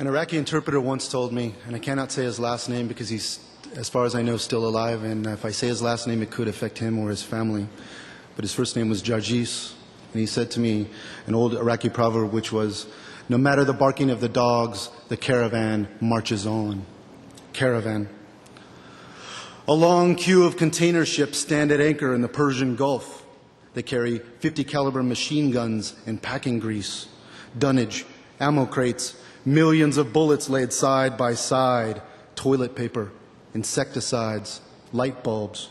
An Iraqi interpreter once told me, and I cannot say his last name because he's, as far as I know, still alive, and if I say his last name, it could affect him or his family. But his first name was Jarjis, and he said to me an old Iraqi proverb which was, "No matter the barking of the dogs, the caravan marches on." Caravan. A long queue of container ships stand at anchor in the Persian Gulf. They carry 50 caliber machine guns and packing grease, dunnage, ammo crates, millions of bullets laid side by side, toilet paper, insecticides, light bulbs.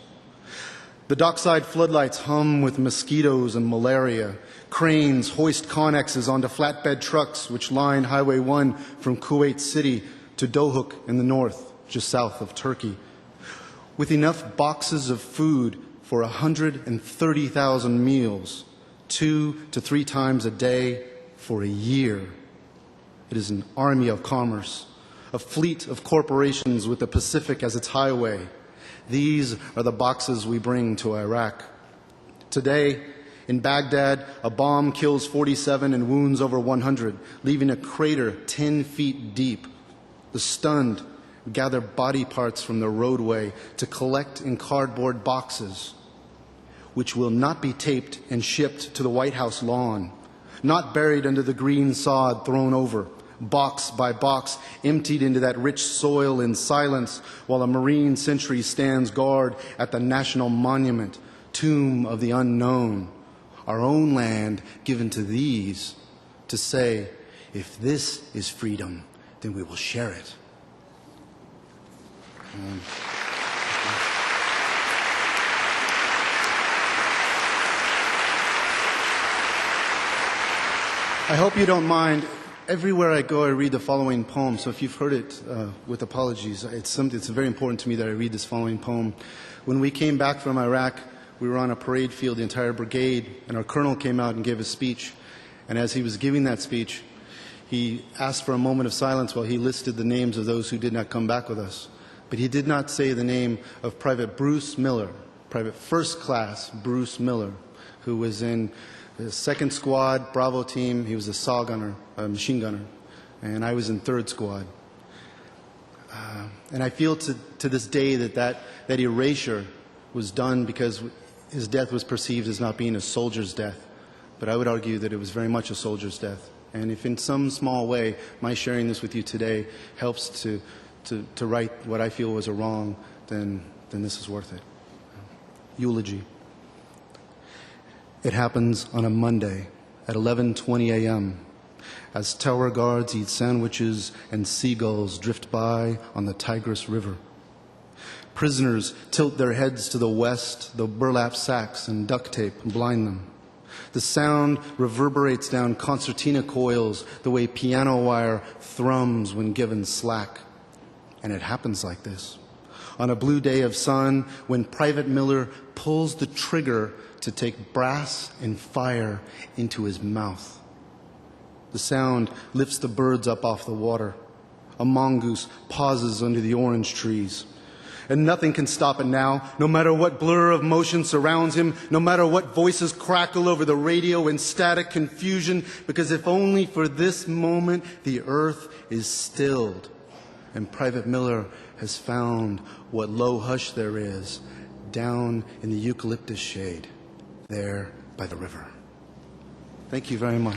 The dockside floodlights hum with mosquitoes and malaria. Cranes hoist connexes onto flatbed trucks which line Highway 1 from Kuwait City to Dohuk in the north, just south of Turkey. With enough boxes of food for 130,000 meals, 2 to 3 times a day for a year. It is an army of commerce, a fleet of corporations with the Pacific as its highway. These are the boxes we bring to Iraq. Today, in Baghdad, a bomb kills 47 and wounds over 100, leaving a crater 10 feet deep. The stunned gather body parts from the roadway to collect in cardboard boxes, which will not be taped and shipped to the White House lawn, not buried under the green sod thrown over, box by box emptied into that rich soil in silence while a Marine sentry stands guard at the National Monument, tomb of the unknown, our own land given to these, to say, if this is freedom, then we will share it. I hope you don't mind. Everywhere I go, I read the following poem. So if you've heard it, with apologies, it's very important to me that I read this following poem. When we came back from Iraq, we were on a parade field, the entire brigade, and our colonel came out and gave a speech. And as he was giving that speech, he asked for a moment of silence while he listed the names of those who did not come back with us. But he did not say the name of Private Bruce Miller, Private First Class Bruce Miller, who was in the 2nd Squad, Bravo team. He was a saw gunner, a machine gunner, and I was in 3rd Squad. And I feel to this day that erasure was done because his death was perceived as not being a soldier's death. But I would argue that it was very much a soldier's death. And if in some small way my sharing this with you today helps to right what I feel was a wrong, then this is worth it. Eulogy. It happens on a Monday at 11:20 a.m. as tower guards eat sandwiches and seagulls drift by on the Tigris River. Prisoners tilt their heads to the west, though burlap sacks and duct tape blind them. The sound reverberates down concertina coils the way piano wire thrums when given slack. And it happens like this. On a blue day of sun, when Private Miller pulls the trigger to take brass and fire into his mouth. The sound lifts the birds up off the water. A mongoose pauses under the orange trees. And nothing can stop it now, no matter what blur of motion surrounds him, no matter what voices crackle over the radio in static confusion, because if only for this moment the earth is stilled. And Private Miller has found what low hush there is down in the eucalyptus shade, there by the river. Thank you very much.